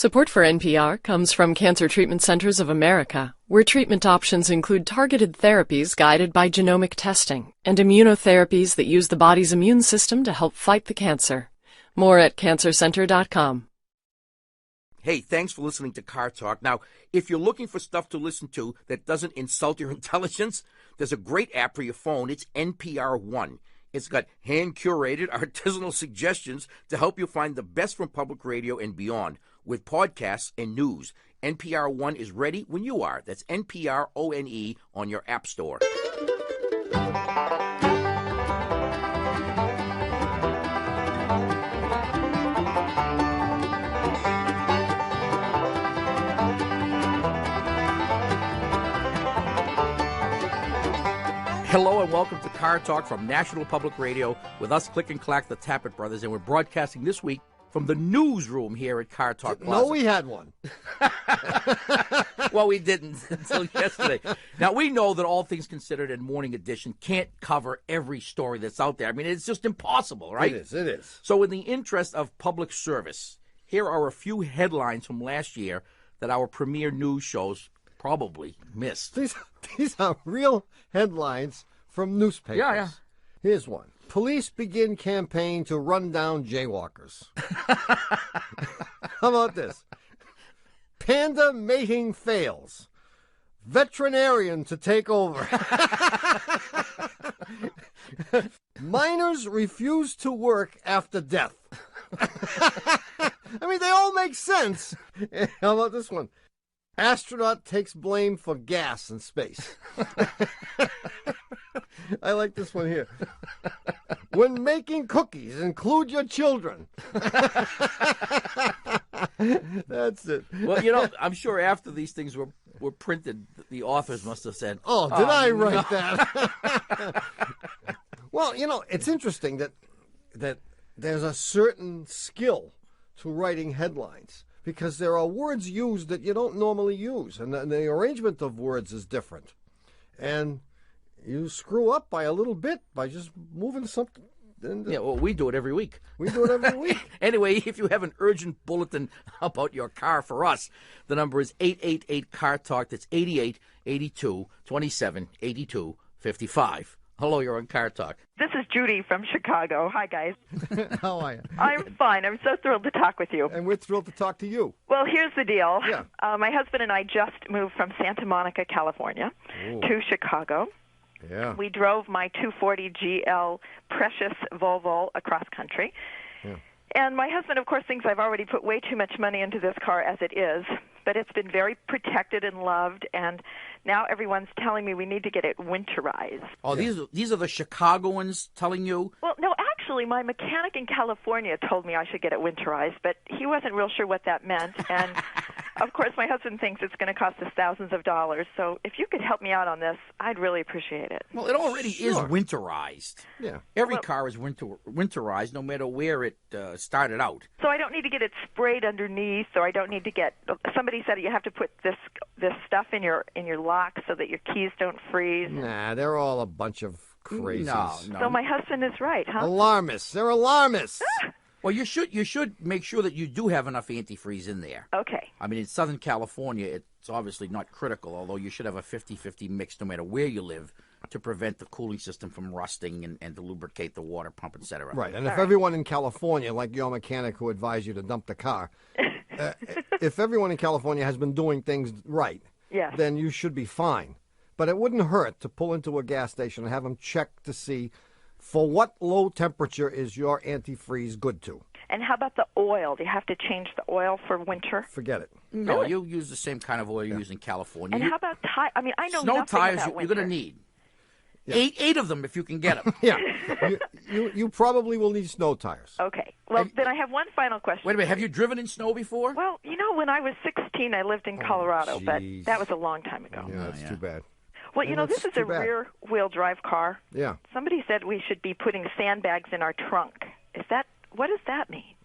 Support for NPR comes from Cancer Treatment Centers of America, where treatment options include targeted therapies guided by genomic testing and immunotherapies that use the body's immune system to help fight the cancer. More at cancercenter.com. Hey, thanks for listening to Car Talk. Now, if you're looking for stuff to listen to that doesn't insult your intelligence, there's a great app for your phone. It's NPR One. It's got hand-curated artisanal suggestions to help you find the best from public radio and beyond, with podcasts and news. NPR One is ready when you are. That's NPR ONE on your app store. Hello and welcome to Car Talk from National Public Radio with us, Click and Clack, the Tappet Brothers, and we're broadcasting this week from the newsroom here at Car Talk Plaza. No, we had one. Well, we didn't until yesterday. Now, we know that All Things Considered and Morning Edition can't cover every story that's out there. I mean, it's just impossible, right? It is. So in the interest of public service, here are a few headlines from last year that our premier news shows probably missed. These are real headlines from newspapers. Yeah. Here's one. Police begin campaign to run down jaywalkers. How about this? Panda mating fails. Veterinarian to take over. Miners refuse to work after death. I mean, they all make sense. How about this one? Astronaut takes blame for gas in space. I like this one here. When making cookies, include your children. That's it. Well, you know, I'm sure after these things were printed, the authors must have said, "Oh, did I write that?" Well, you know, it's interesting that there's a certain skill to writing headlines, because there are words used that you don't normally use, and the arrangement of words is different. And you screw up by a little bit by just moving something. Yeah, well, we do it every week. We do it every week. Anyway, if you have an urgent bulletin about your car for us, the number is 888-CAR-TALK. That's 88-82-27-82-55. Hello, you're on Car Talk. This is Judy from Chicago. Hi, guys. How are you? I'm fine. I'm so thrilled to talk with you. And we're thrilled to talk to you. Well, here's the deal. Yeah. My husband and I just moved from Santa Monica, California, to Chicago. Yeah. We drove my 240 GL Precious Volvo across country. Yeah. And my husband, of course, thinks I've already put way too much money into this car as it is, but it's been very protected and loved, and now everyone's telling me we need to get it winterized. Oh, yeah. These are the Chicagoans telling you? Well, no, actually, my mechanic in California told me I should get it winterized, but he wasn't real sure what that meant, and of course, my husband thinks it's going to cost us thousands of dollars, so if you could help me out on this, I'd really appreciate it. Well, it already is winterized. Yeah. Every car is winterized, no matter where it started out. So I don't need to get it sprayed underneath, or I don't need to get. Somebody said you have to put this stuff in your lock so that your keys don't freeze. Nah, they're all a bunch of crazies. No. So my husband is right, huh? Alarmists. They're alarmists. Well, you should make sure that you do have enough antifreeze in there. Okay. I mean, in Southern California, it's obviously not critical, although you should have a 50-50 mix no matter where you live to prevent the cooling system from rusting and to lubricate the water pump, et cetera. Right, and if everyone in California, like your mechanic who advised you to dump the car, if everyone in California has been doing things right, yes, then you should be fine. But it wouldn't hurt to pull into a gas station and have them check to see for what low temperature is your antifreeze good to. And how about the oil? Do you have to change the oil for winter? Forget it. No, Really? you use the same kind of oil you use in California. And how about tires? I mean, I know snow nothing tires about you're winter. going to need. Yeah. Eight of them if you can get them. Yeah, you probably will need snow tires. Okay. Well, then I have one final question. Wait a minute. Have you driven in snow before? Well, you know, when I was 16, I lived in Colorado, but geez. that was a long time ago. Yeah, that's too bad. Well, you know, this is a rear-wheel drive car. Yeah. Somebody said we should be putting sandbags in our trunk. What does that mean?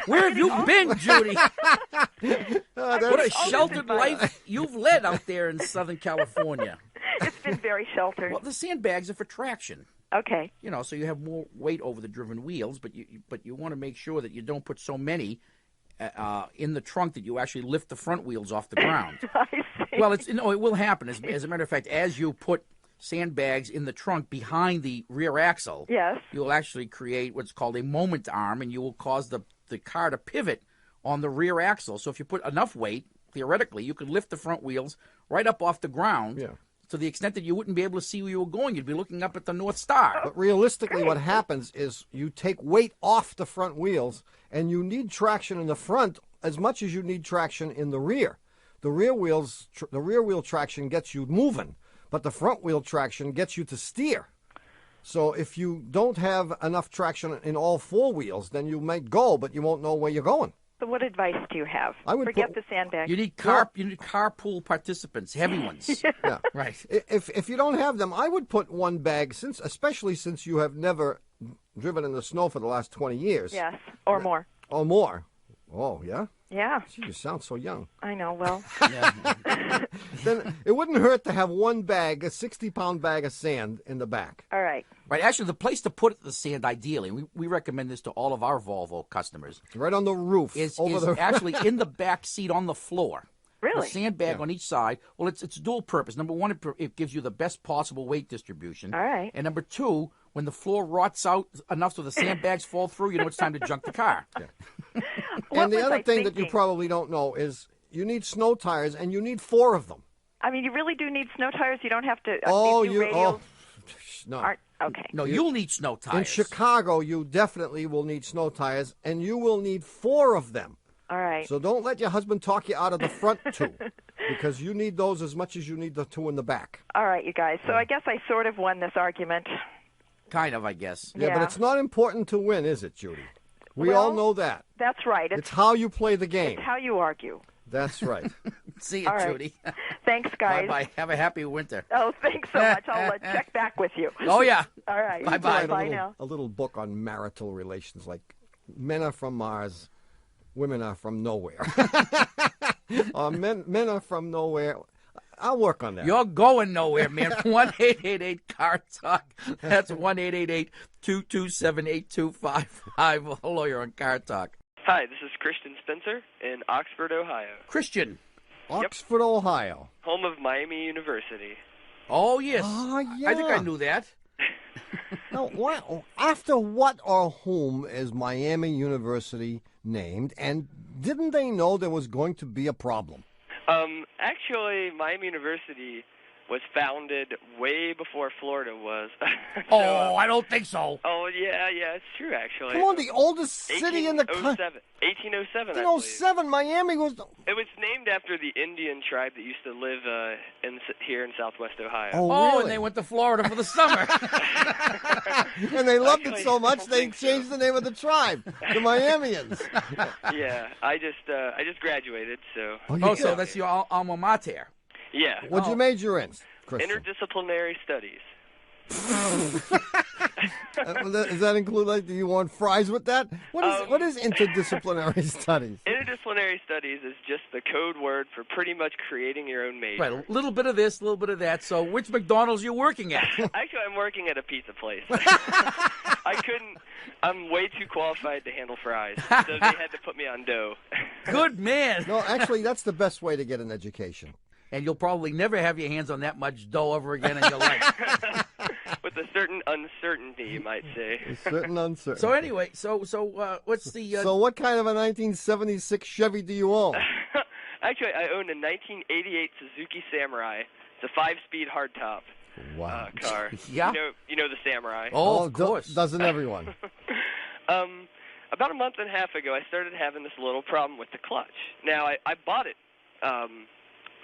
Where have you been, Judy? What What a sheltered life you've led out there in Southern California. It's been very sheltered. Well, the sandbags are for traction. Okay. You know, so you have more weight over the driven wheels, but you want to make sure that you don't put so many in the trunk that you actually lift the front wheels off the ground. I see. Well, it will happen. As a matter of fact, as you put sandbags in the trunk behind the rear axle, Yes. you'll actually create what's called a moment arm, and you will cause the car to pivot on the rear axle. So if you put enough weight, theoretically, you could lift the front wheels right up off the ground. Yeah. To the extent that you wouldn't be able to see where you were going. You'd be looking up at the North Star. But realistically, what happens is you take weight off the front wheels, and you need traction in the front as much as you need traction in the rear. The rear wheel traction gets you moving, but the front wheel traction gets you to steer. So if you don't have enough traction in all four wheels, then you might go, but you won't know where you're going. So what advice do you have? I would Forget the sandbag. You need carpool participants, heavy ones. Yeah. Right. If you don't have them, I would put one bag, especially since you have never driven in the snow for the last 20 years. Yes, or more. Or more. Oh, yeah? Yeah, Gee, you sound so young. I know. Well, Then it wouldn't hurt to have one bag, a 60-pound bag of sand in the back. all right. Right. Actually, the place to put the sand, ideally, we recommend this to all of our Volvo customers, Right on the roof. is over actually in the back seat on the floor. Really? The sandbag on each side. Well, it's dual purpose. Number one, it gives you the best possible weight distribution. All right. And number two, when the floor rots out enough so the sandbags fall through, you know it's time to junk the car. What And the was other I thing that you thinking? probably don't know is you need snow tires, and you need 4 of them. I mean, you really do need snow tires. You don't have to. Oh, these new radials no. aren't okay. No, you'll need snow tires. In Chicago, you definitely will need snow tires, and you will need 4 of them. All right. So don't let your husband talk you out of the front 2, because you need those as much as you need the 2 in the back. All right, you guys. So I guess I sort of won this argument. Kind of, I guess. Yeah, but Yeah. it's not important to win, is it, Judy? We Well, all know that. That's right. It's how you play the game. It's how you argue. That's right. See you, All right. Judy. Thanks, guys. Bye-bye. Have a happy winter. Oh, thanks so much. I'll check back with you. Oh, yeah. All right. Bye-bye. Bye now. A little book on marital relations, like men are from Mars, women are from nowhere. Men are from nowhere. I'll work on that. You're going nowhere, man. 1-888-CAR-TALK. That's 1-888-227-8255. Hello, you're on Car Talk. Hi, this is Christian Spencer in Oxford, Ohio, Christian. Oxford, Ohio. home of Miami University. Oh, yes. Oh, yeah. I think I knew that. Now, after what or whom is Miami University named, and didn't they know there was going to be a problem? Actually, Miami University was founded way before Florida was. Oh, I don't think so. Oh, yeah, it's true, actually. Come on, the oldest city in the country. 1807, I believe. 1807, Miami was... It was named after the Indian tribe that used to live here in southwest Ohio. Oh, really? and they went to Florida for the summer. And they loved it Actually, so I much don't they think so. changed the name of the tribe, the Miamians. Yeah, I just graduated, so... Oh, so that's your alma mater. Yeah. What'd you major in, Christian? Interdisciplinary studies. Does that include, like, do you want fries with that? What is interdisciplinary studies? Interdisciplinary studies is just the code word for pretty much creating your own major. Right, a little bit of this, a little bit of that. So which McDonald's you working at? Actually, I'm working at a pizza place. I'm way too qualified to handle fries, so they had to put me on dough. Good man. No, actually, that's the best way to get an education. And you'll probably never have your hands on that much dough ever again in your life. With a certain uncertainty, you might say. Certain uncertain. So anyway, so what's the... So what kind of a 1976 Chevy do you own? Actually, I own a 1988 Suzuki Samurai. It's a 5-speed hardtop car. Yeah? You know the Samurai. Oh, of course. Doesn't everyone? About a month and a half ago, I started having this little problem with the clutch. Now, I bought it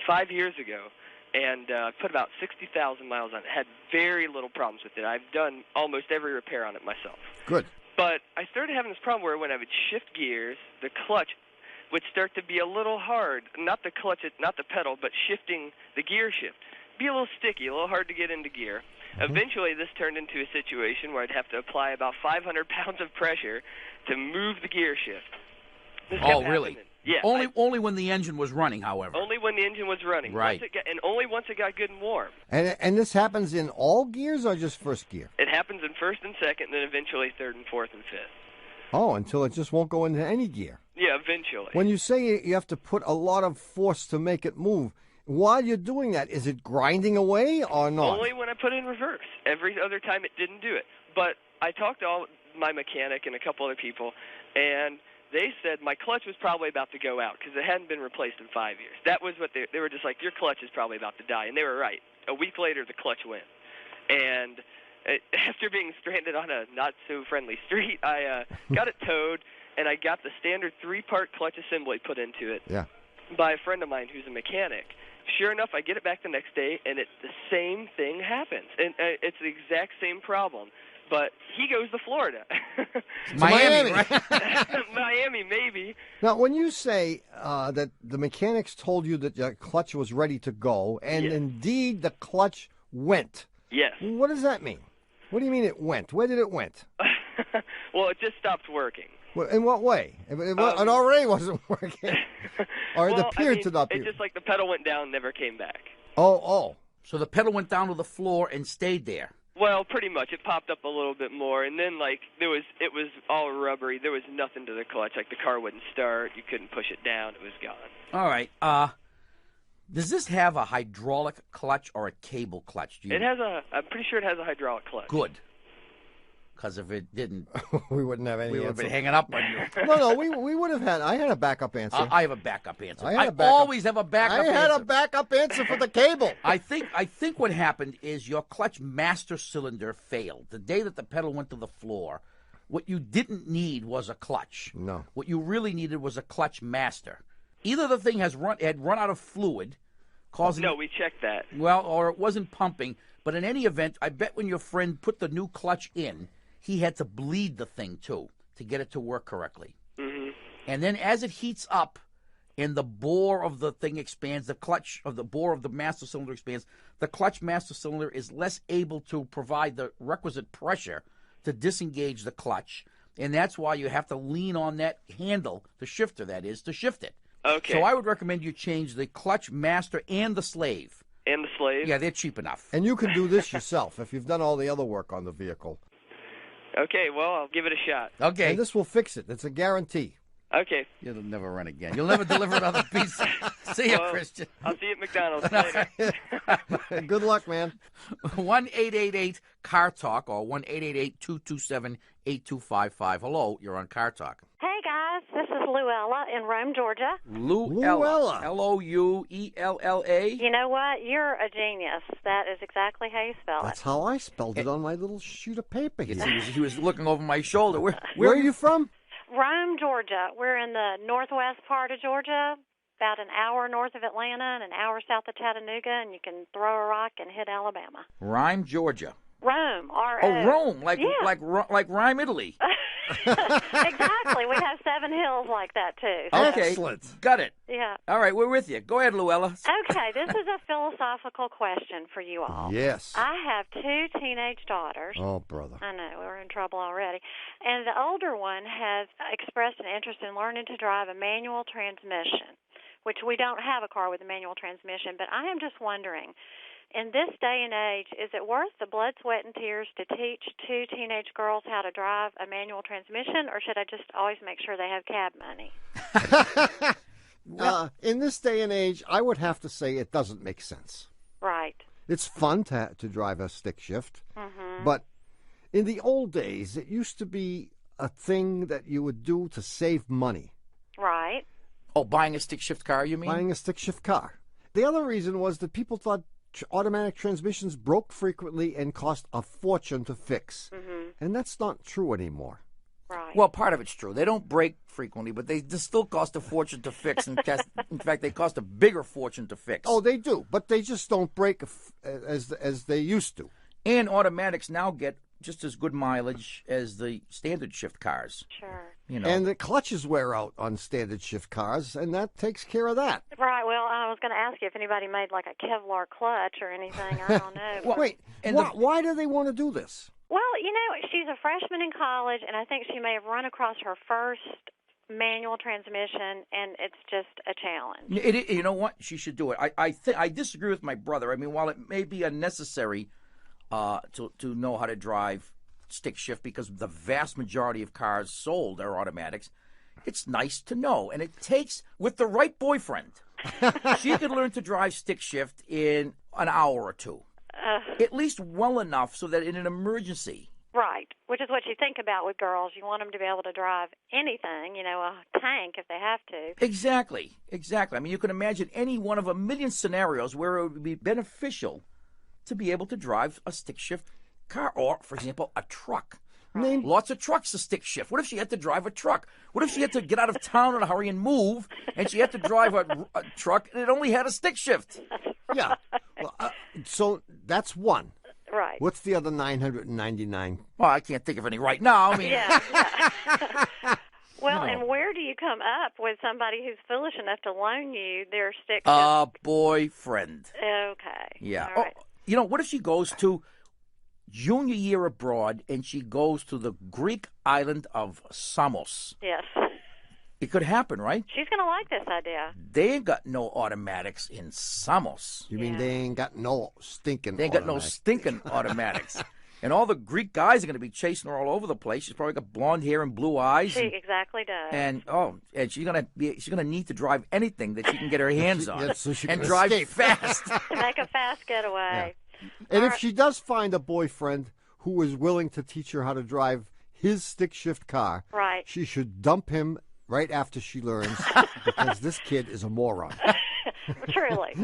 5 years ago, and put about 60,000 miles on it. Had very little problems with it. I've done almost every repair on it myself. Good. But I started having this problem where when I would shift gears, the clutch would start to be a little hard. Not the clutch, not the pedal, but shifting the gear shift. Be a little sticky, a little hard to get into gear. Eventually, this turned into a situation where I'd have to apply about 500 pounds of pressure to move the gear shift. This kept really? happening. Yeah. Only when the engine was running, however. Only when the engine was running. Right. And only once it got good and warm. And this happens in all gears or just first gear? It happens in first and second, and then eventually third and fourth and fifth. Oh, until it just won't go into any gear. Yeah, eventually. When you say you have to put a lot of force to make it move, while you're doing that, is it grinding away or not? Only when I put it in reverse. Every other time it didn't do it. But I talked to my mechanic and a couple other people, and they said my clutch was probably about to go out because it hadn't been replaced in 5 years. That was what they were just like, your clutch is probably about to die. And they were right. A week later, the clutch went. And after being stranded on a not-so-friendly street, I got it towed, and I got the standard 3-part clutch assembly put into it by a friend of mine who's a mechanic. Sure enough, I get it back the next day, and the same thing happens. And it's the exact same problem. But he goes to Florida. Miami, right? Miami, maybe. Now, when you say that the mechanics told you that your clutch was ready to go, and indeed the clutch went. Yes. What does that mean? What do you mean it went? Where did it went? Well, it just stopped working. Well, in what way? It already wasn't working. Or it appeared to not be. It's just like the pedal went down and never came back. Oh. So the pedal went down to the floor and stayed there. Well, pretty much. It popped up a little bit more, and then it was all rubbery. There was nothing to the clutch. Like the car wouldn't start. You couldn't push it down. It was gone. All right. Does this have a hydraulic clutch or a cable clutch? It has I'm pretty sure it has a hydraulic clutch. Good. Because if it didn't, we wouldn't have any. We would have been hanging up on you. No, we would have had. I had a backup answer. I have a backup answer. I backup. always have a backup answer. I had a backup answer for the cable. I think what happened is your clutch master cylinder failed. The day that the pedal went to the floor, what you didn't need was a clutch. No. What you really needed was a clutch master. Either the thing had run out of fluid, causing... No, we checked that. Well, or it wasn't pumping. But in any event, I bet when your friend put the new clutch in, he had to bleed the thing, too, to get it to work correctly. Mm-hmm. And then as it heats up and the bore of the thing expands, the bore of the master cylinder expands, the clutch master cylinder is less able to provide the requisite pressure to disengage the clutch. And that's why you have to lean on that handle, the shifter that is, to shift it. Okay. So I would recommend you change the clutch master and the slave. And the slave? Yeah, they're cheap enough. And you can do this yourself if you've done all the other work on the vehicle. Okay, well, I'll give it a shot. Okay. And this will fix it. It's a guarantee. Okay. You'll never run again. You'll never deliver another piece. See you, Christian. I'll see you at McDonald's later. Good luck, man. 1-888-CAR TALK or 1-888-227-8255. Hello, you're on Car Talk. Hey, guys. This is Louella in Rome, Georgia. Louella. Louella. You know what? You're a genius. That is exactly how you spell That's it. how I spelled it on my little sheet of paper here. He was looking over my shoulder. Where are you from? Rome, Georgia. We're in the northwest part of Georgia, about an hour north of Atlanta and an hour south of Chattanooga, and you can throw a rock and hit Alabama. Rhyme, Georgia. Rome, R-O. Oh, Rome, like Rhyme, Italy. Exactly. We have 7 hills like that, too. Okay, Excellent. got it. Yeah. All right, we're with you. Go ahead, Louella. Okay, this is a philosophical question for you all. Yes. I have 2 teenage daughters. Oh, brother. I know, we're in trouble already. And the older one has expressed an interest in learning to drive a manual transmission, which we don't have a car with a manual transmission, but I am just wondering, in this day and age, is it worth the blood, sweat, and tears to teach 2 teenage girls how to drive a manual transmission, or should I just always make sure they have cab money? In this day and age, I would have to say it doesn't make sense. Right. It's fun to drive a stick shift, but in the old days, it used to be a thing that you would do to save money. Right. Oh, buying a stick shift car, you mean? Buying a stick shift car. The other reason was that people thought automatic transmissions broke frequently and cost a fortune to fix. And that's not true anymore. Right. Well, part of it's true. They don't break frequently, but they still cost a fortune to fix. In fact, they cost a bigger fortune to fix. Oh, they do, but they just don't break as they used to. And automatics now get just as good mileage as the standard shift cars. Sure. You know. And the clutches wear out on standard shift cars, and that takes care of that. Right. Well, I was going to ask you if anybody made like a Kevlar clutch or anything. I don't know. Well, wait, why do they want to do this? Well, you know, she's a freshman in college, and I think she may have run across her first manual transmission, and it's just a challenge. You know what? She should do it. I disagree with my brother. I mean, while it may be unnecessary to know how to drive stick shift because the vast majority of cars sold are automatics, it's nice to know. And it takes, with the right boyfriend, she could learn to drive stick shift in an hour or two. At least well enough so that in an emergency. Right, which is what you think about with girls. You want them to be able to drive anything, a tank if they have to. Exactly. I mean, you can imagine any one of a million scenarios where it would be beneficial to be able to drive a stick shift car or, for example, a truck. Lots of trucks are stick shift. What if she had to drive a truck? What if she had to get out of town in a hurry and move, and she had to drive a truck and it only had a stick shift? Yeah. Well, so that's one. Right. What's the other 999? Well, I can't think of any right now. I mean, yeah. Well, and where do you come up with somebody who's foolish enough to loan you their stick shift? A boyfriend. Okay. Yeah. All right. What if she goes to junior year abroad and she goes to the Greek island of Samos? Yes. It could happen, right? She's going to like this idea. They ain't got no automatics in Samos. You mean they ain't got no stinking They ain't got no stinking automatics. And all the Greek guys are going to be chasing her all over the place. She's probably got blonde hair and blue eyes. She exactly does. And she's gonna need to drive anything that she can get her hands on so she and can drive escape. fast. To make a fast getaway. Yeah. And if she does find a boyfriend who is willing to teach her how to drive his stick shift car, right, she should dump him right after she learns because this kid is a moron. Truly.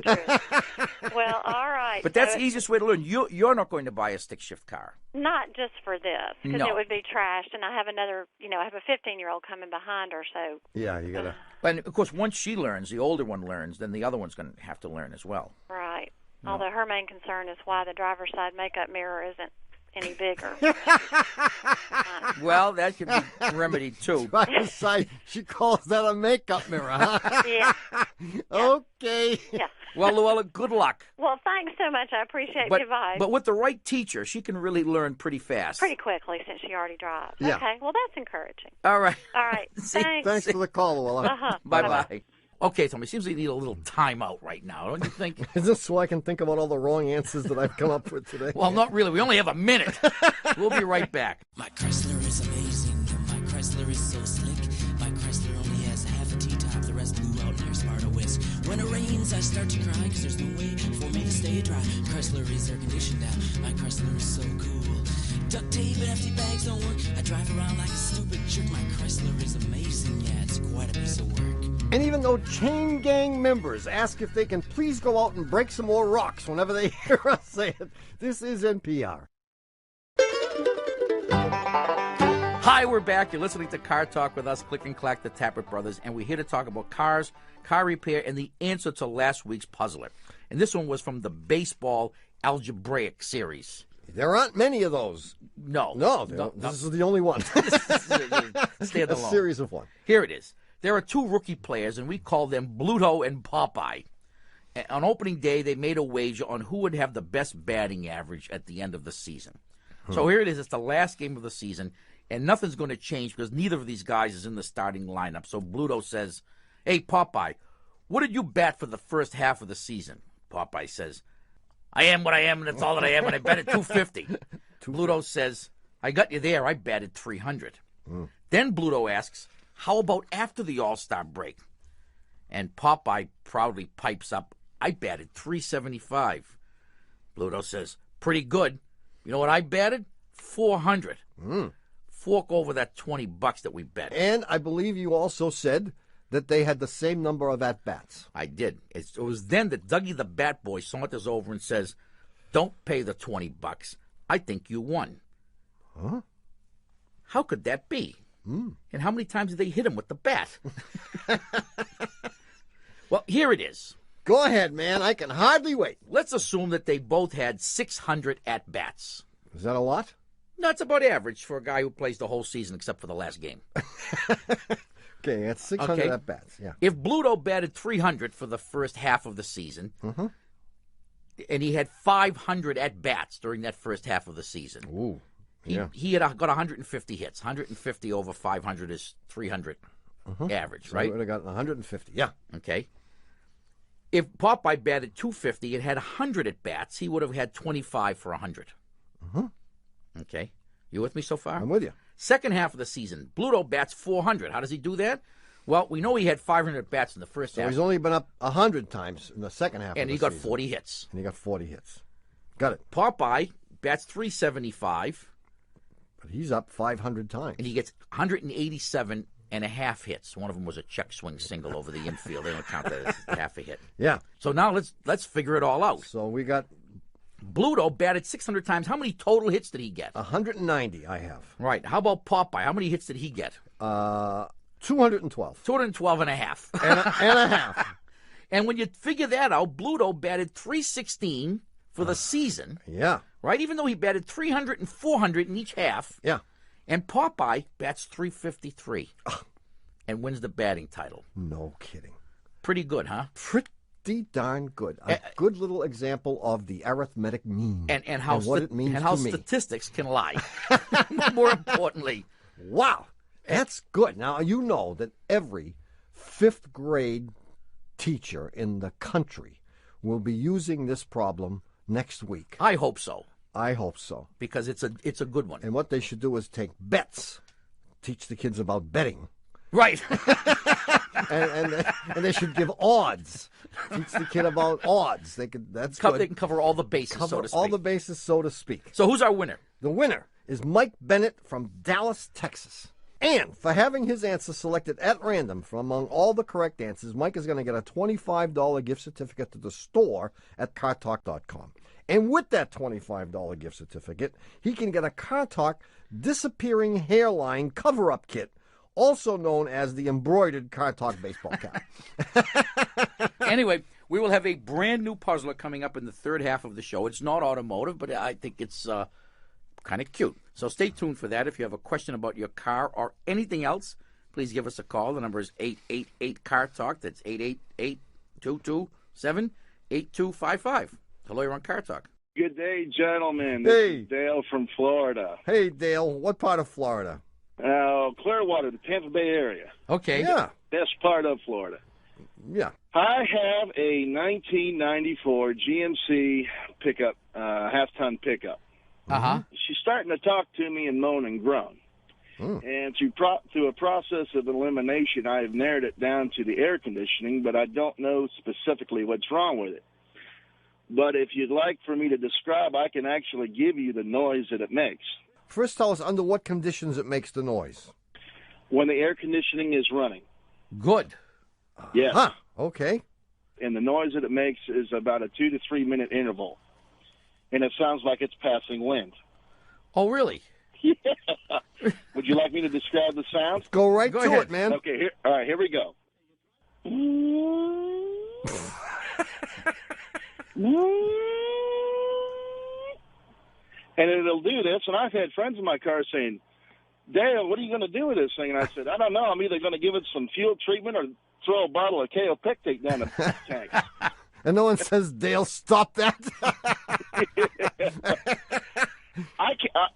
Well, all right. But that's the easiest way to learn. You're not going to buy a stick shift car. Not just for this, because No. it would be trashed, and I have another, I have a 15-year-old coming behind her, so. Yeah, you gotta. And of course, once she learns, the older one learns, then the other one's going to have to learn as well. Right. No. Although her main concern is why the driver's side makeup mirror isn't any bigger. Well, that could be remedied too. Driver's side, she calls that a makeup mirror, huh? Yeah. Okay. Yeah. Well, Louella, good luck. Well, thanks so much. I appreciate the advice. But with the right teacher, she can really learn pretty fast. Pretty quickly, since she already drives. Yeah. Okay. Well, that's encouraging. All right. All right. Thanks. Thanks for the call, Louella. Uh-huh. Bye-bye. Okay, Tommy, seems we need a little timeout right now, don't you think? Is this so I can think about all the wrong answers that I've come up with today? Well, not really. We only have a minute. We'll be right back. My Chrysler is amazing. My Chrysler is so slick. My Chrysler only has half a T-top. The rest blew out near Sparta Whisk. When it rains, I start to cry because there's no way for me to stay dry. Chrysler is air conditioned now. My Chrysler is so cool. Duct tape and empty bags don't work. I drive around like a stupid jerk. My Chrysler is amazing. Yeah, it's quite a piece of work. And even though chain gang members ask if they can please go out and break some more rocks whenever they hear us say it, this is NPR. Hi, we're back. You're listening to Car Talk with us, Click and Clack, the Tappert Brothers, and we're here to talk about cars, car repair, and the answer to last week's puzzler. And this one was from the baseball algebraic series. There aren't many of those. No. This is the only one. Stand A alone. series of one. Here it is. There are two rookie players, and we call them Bluto and Popeye. And on opening day, they made a wager on who would have the best batting average at the end of the season. So here it is. It's the last game of the season, and nothing's going to change because neither of these guys is in the starting lineup. So Bluto says, "Hey, Popeye, what did you bat for the first half of the season?" Popeye says, "I am what I am, and that's all that I am, and I batted 250. Bluto says, "I got you there. I batted 300. Then Bluto asks, "How about after the All-Star break?" And Popeye proudly pipes up, "I batted 375. Bluto says, "Pretty good. You know what I batted? 400. Fork over that $20 that we bet." And I believe you also said that they had the same number of at-bats. I did. It was then that Dougie the Bat Boy saunters over and says, "Don't pay the $20. I think you won." Huh? How could that be? And how many times did they hit him with the bat? Well, here it is. Go ahead, man. I can hardly wait. Let's assume that they both had 600 at-bats. Is that a lot? That's about average for a guy who plays the whole season except for the last game. Okay, that's 600 Okay. at-bats. Yeah. If Bluto batted 300 for the first half of the season, and he had 500 at-bats during that first half of the season, Ooh. Yeah. he had got 150 hits. 150 over 500 is 300 average, So right? I would have gotten 150. Yeah. Okay. If Popeye batted 250 and had 100 at-bats, he would have had 25 for 100. Okay. You with me so far? I'm with you. Second half of the season, Bluto bats 400. How does he do that? Well, we know he had 500 bats in the first So half. he's only been up 100 times in the second half of the And season. he got 40 hits. And he got 40 hits. Got it. Popeye bats 375. But he's up 500 times. And he gets 187 and a half hits. One of them was a check swing single over the infield. They don't count that as half a hit. Yeah. So now let's figure it all out. So we got Bluto batted 600 times. How many total hits did he get? 190 I have. Right. How about Popeye? How many hits did he get? 212. 212 and a half. and a half. And when you figure that out, Bluto batted 316 for the season. Yeah. Right? Even though he batted 300 and 400 in each half. Yeah. And Popeye bats 353 and wins the batting title. No kidding. Pretty good, huh? Pretty darn good. A good little example of the arithmetic mean and how what it means and how to me. statistics can lie. More importantly. Wow. That's good. Now, you know that every fifth grade teacher in the country will be using this problem next week. I hope so. I hope so. Because it's a good one. And what they should do is take bets, teach the kids about betting. Right. and they should give odds. Teach the kid about odds. That's good. They can cover all the bases, so to speak. All the bases, so to speak. So who's our winner? The winner is Mike Bennett from Dallas, Texas. And for having his answer selected at random from among all the correct answers, Mike is going to get a $25 gift certificate to the store at cartalk.com. And with that $25 gift certificate, he can get a CarTalk disappearing hairline cover-up kit, also known as the embroidered CarTalk baseball cap. Anyway, we will have a brand new puzzler coming up in the third half of the show. It's not automotive, but I think it's kind of cute. So stay tuned for that. If you have a question about your car or anything else, please give us a call. The number is 888-CAR-TALK. That's 888-227-8255. Hello, you're on Car Talk. Good day, gentlemen. Hey. This is Dale from Florida. Hey, Dale. What part of Florida? Clearwater, the Tampa Bay area. Okay. Yeah. Best part of Florida. Yeah. I have a 1994 GMC pickup, half-ton pickup. Uh-huh. She's starting to talk to me and moan and groan. And through a process of elimination, I have narrowed it down to the air conditioning, but I don't know specifically what's wrong with it. But if you'd like for me to describe, I can actually give you the noise that it makes. First, tell us under what conditions it makes the noise. When the air conditioning is running. Good. Yes. Huh. Okay. And the noise that it makes is about a 2 to 3 minute interval. And it sounds like it's passing wind. Oh, really? Yeah. Would you like me to describe the sound? Go right Go to ahead. it, man. Okay, all right, here we go. And it'll do this, and I've had friends in my car saying, Dale, what are you going to do with this thing? And I said, I don't know. I'm either going to give it some fuel treatment or throw a bottle of kaopectate down the tank. And no one says, Dale, stop that.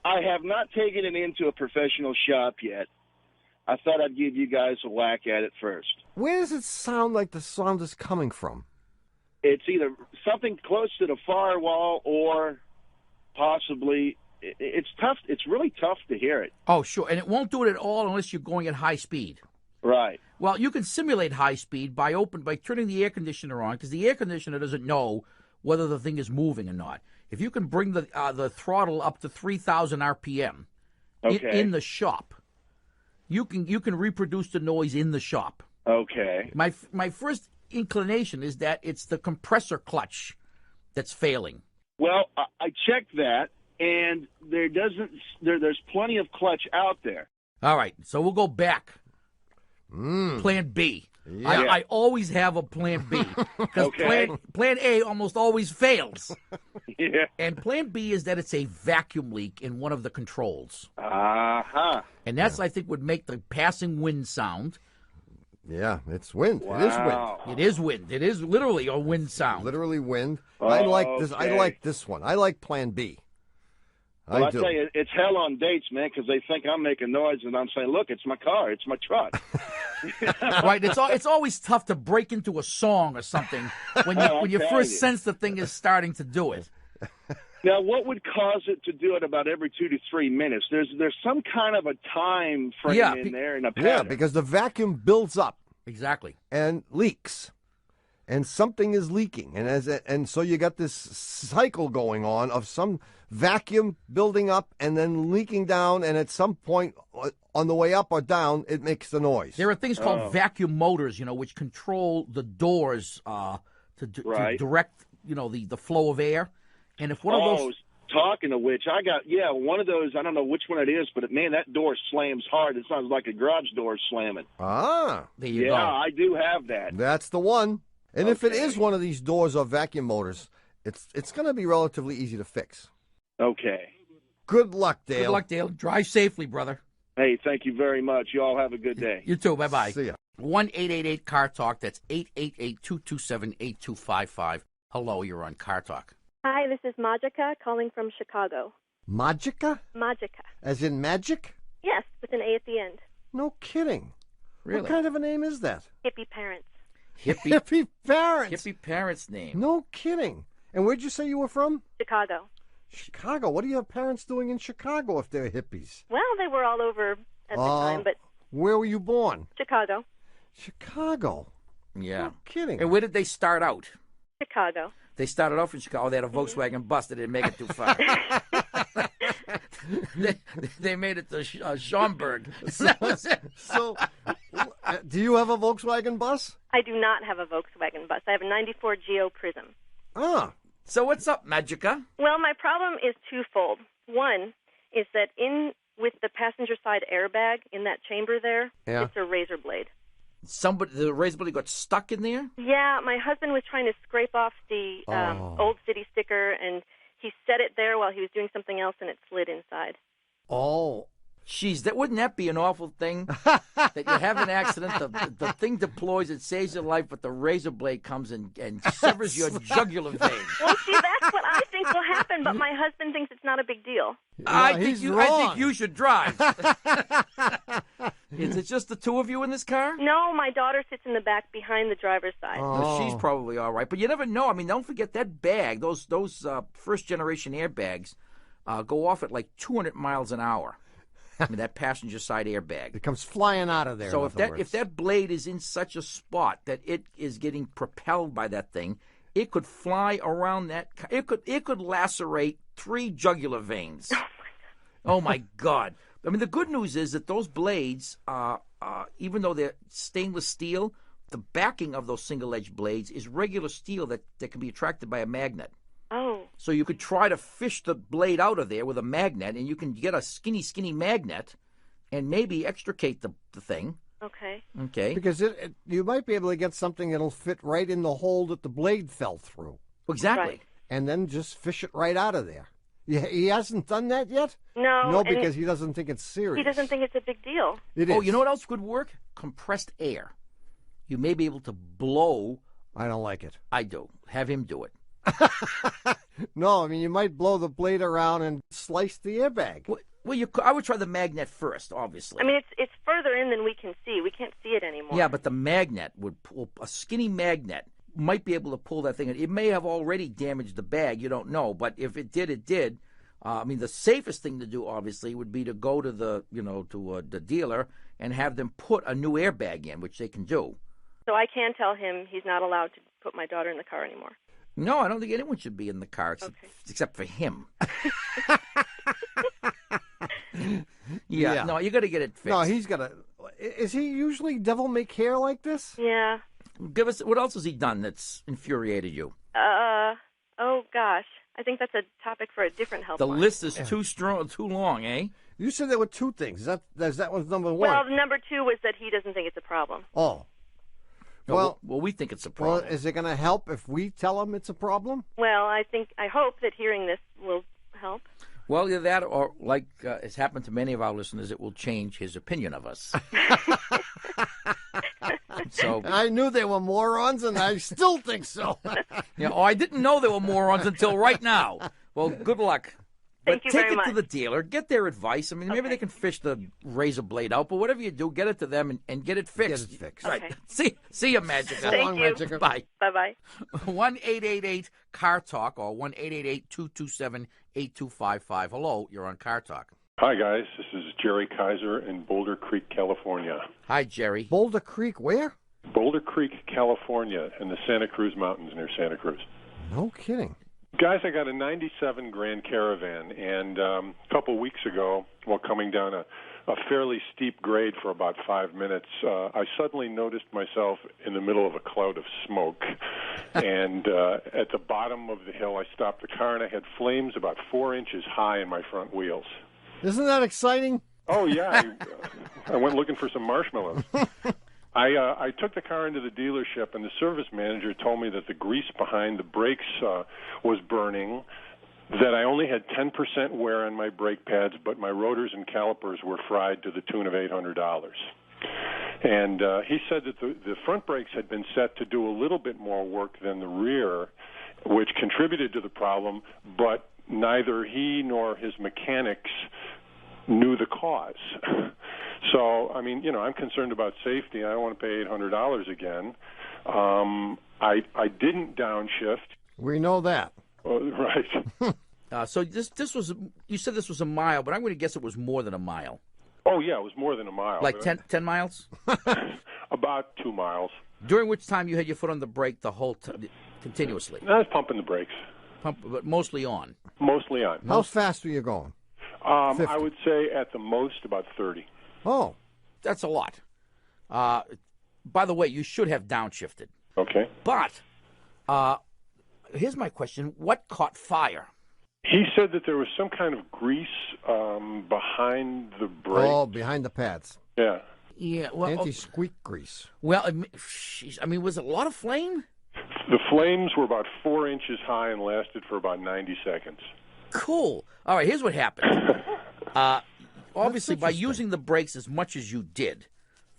I have not taken it into a professional shop yet. I thought I'd give you guys a whack at it first. Where does it sound like the sound is coming from? It's either something close to the firewall or possibly it's tough. It's really tough to hear it. Oh, sure. And it won't do it at all unless you're going at high speed. Right. Well, you can simulate high speed by turning the air conditioner on, because the air conditioner doesn't know whether the thing is moving or not. If you can bring the throttle up to 3,000 RPM in the shop, you can reproduce the noise in the shop. Okay. My first inclination is that it's the compressor clutch that's failing. Well, I checked that, and there's plenty of clutch out there. All right, so we'll go back. Plan B. Yeah. I always have a plan B because plan A almost always fails. Yeah. And plan B is that it's a vacuum leak in one of the controls. Uh-huh. And that's, I think, would make the passing wind sound. Yeah, it's wind. Wow. It is wind. It is wind. It is literally a wind sound. Literally wind. Oh, I like this. I okay. like this one. I like Plan B. Well, I do. tell you, it's hell on dates, man, because they think I'm making noise, and I'm saying, look, it's my car, it's my truck. Right? It's always tough to break into a song or something when you first sense the thing is starting to do it. Now, what would cause it to do it about every 2 to 3 minutes? There's some kind of a time frame in there and a pattern. Yeah, because the vacuum builds up. Exactly. And leaks. And something is leaking. And so you got this cycle going on of some vacuum building up and then leaking down, and at some point on the way up or down, it makes the noise. There are things called vacuum motors, which control the doors to direct, the flow of air. And if one of those... Talking of which, I got, one of those, I don't know which one it is, but, man, that door slams hard. It sounds like a garage door slamming. Ah. There you go. Yeah, I do have that. That's the one. And if it is one of these doors or vacuum motors, it's going to be relatively easy to fix. Okay. Good luck, Dale. Good luck, Dale. Drive safely, brother. Hey, thank you very much. You all have a good day. You too. Bye-bye. See ya. 1-888-CAR-TALK. That's 888-227-8255. Hello, you're on Car Talk. Hi, this is Magica calling from Chicago. Magica? Magica. As in magic? Yes, with an A at the end. No kidding. Really? What kind of a name is that? Hippie parents. Hippie parents. Hippie parents' name. No kidding. And where'd you say you were from? Chicago. Chicago. What are your parents doing in Chicago if they're hippies? Well, they were all over at the time, but... Where were you born? Chicago. Chicago. Yeah. No kidding. And where did they start out? Chicago. They started off in Chicago. They had a Volkswagen bus. They didn't make it too far. they made it to Schaumburg. That was it. So, do you have a Volkswagen bus? I do not have a Volkswagen bus. I have a 94 Geo Prism. Ah. So what's up, Magica? Well, my problem is twofold. One is that with the passenger side airbag in that chamber there, it's a razor blade. The razor blade got stuck in there? Yeah, my husband was trying to scrape off the Old City sticker, and he set it there while he was doing something else, and it slid inside. Oh. Jeez, wouldn't that be an awful thing? That you have an accident, the thing deploys, it saves your life, but the razor blade comes and severs your jugular vein. Well, see, that's what I think will happen, but my husband thinks it's not a big deal. I think you should drive. Is it just the two of you in this car? No, my daughter sits in the back behind the driver's side. Oh. She's probably all right, but you never know. I mean, don't forget that bag. Those first-generation airbags go off at like 200 miles an hour. I mean, that passenger side airbag. It comes flying out of there. So if that blade is in such a spot that it is getting propelled by that thing, it could fly around that. It could lacerate 3 jugular veins. Oh my God! I mean, the good news is that those blades, even though they're stainless steel, the backing of those single-edged blades is regular steel that can be attracted by a magnet. Oh. So you could try to fish the blade out of there with a magnet, and you can get a skinny magnet and maybe extricate the thing. Okay. Okay. Because you might be able to get something that'll fit right in the hole that the blade fell through. Exactly. Right. And then just fish it right out of there. He hasn't done that yet? No. No, because he doesn't think it's serious. He doesn't think it's a big deal. It is. Oh, you know what else could work? Compressed air. You may be able to blow. I don't like it. I do. Have him do it. No, I mean, you might blow the blade around and slice the airbag. Well, I would try the magnet first, obviously. I mean, it's further in than we can see. We can't see it anymore. Yeah, but the magnet would pull, a skinny magnet might be able to pull that thing. It may have already damaged the bag. You don't know. But if it did, it did. I mean, the safest thing to do, obviously, would be to go to the dealer and have them put a new airbag in, which they can do. So I can tell him he's not allowed to put my daughter in the car anymore. No, I don't think anyone should be in the car except for him. Yeah, no, you got to get it fixed. No, he's got to. Is he usually devil may care like this? Yeah. Give us, what else has he done that's infuriated you? Oh gosh, I think that's a topic for a different helpline. The list is too long, eh? You said there were 2 things. That was number 1. Well, number 2 was that he doesn't think it's a problem. Oh. Well, we think it's a problem. Well, is it going to help if we tell him it's a problem? Well, I hope that hearing this will help. Well, either that or, like has happened to many of our listeners, it will change his opinion of us. So I knew they were morons, and I still think so. I didn't know they were morons until right now. Well, good luck. Thank you take very it to much. the dealer, get their advice. I mean, maybe Okay. they can fish the razor blade out, but whatever you do, get it to them and get it fixed. Get it fixed. Right. Okay. See you, Magica. So Thank long, you. Magica. Bye. Bye-bye. 1-888-CAR Talk or 1-888-227-8255. Hello, you're on Car Talk. Hi, guys. This is Jerry Kaiser in Boulder Creek, California. Hi, Jerry. Boulder Creek, where? Boulder Creek, California, in the Santa Cruz Mountains near Santa Cruz. No kidding. Guys, I got a 97 Grand Caravan, and a couple weeks ago, while coming down a fairly steep grade for about 5 minutes, I suddenly noticed myself in the middle of a cloud of smoke. And at the bottom of the hill, I stopped the car, and I had flames about 4 inches high in my front wheels. Isn't that exciting? Oh, yeah. I went looking for some marshmallows. I took the car into the dealership, and the service manager told me that the grease behind the brakes was burning, that I only had 10% wear on my brake pads, but my rotors and calipers were fried to the tune of $800. And he said that the front brakes had been set to do a little bit more work than the rear, which contributed to the problem, but neither he nor his mechanics knew the cause. So, I mean, I'm concerned about safety. I don't want to pay $800 again. I didn't downshift. We know that. Right. So this was, you said this was a mile, but I'm going to guess it was more than a mile. Oh, yeah, it was more than a mile. Like 10 miles? About 2 miles. During which time you had your foot on the brake the whole continuously? I was pumping the brakes. But mostly on. Mostly on. How fast were you going? 50. I would say at the most about 30. Oh. That's a lot. By the way, you should have downshifted. Okay. But here's my question. What caught fire? He said that there was some kind of grease behind the brake. Oh, behind the pads. Yeah. Yeah, well, Anti-squeak grease. Well, I mean, was it a lot of flame? The flames were about 4 inches high and lasted for about 90 seconds. Cool. All right, here's what happened. Obviously, by using the brakes as much as you did,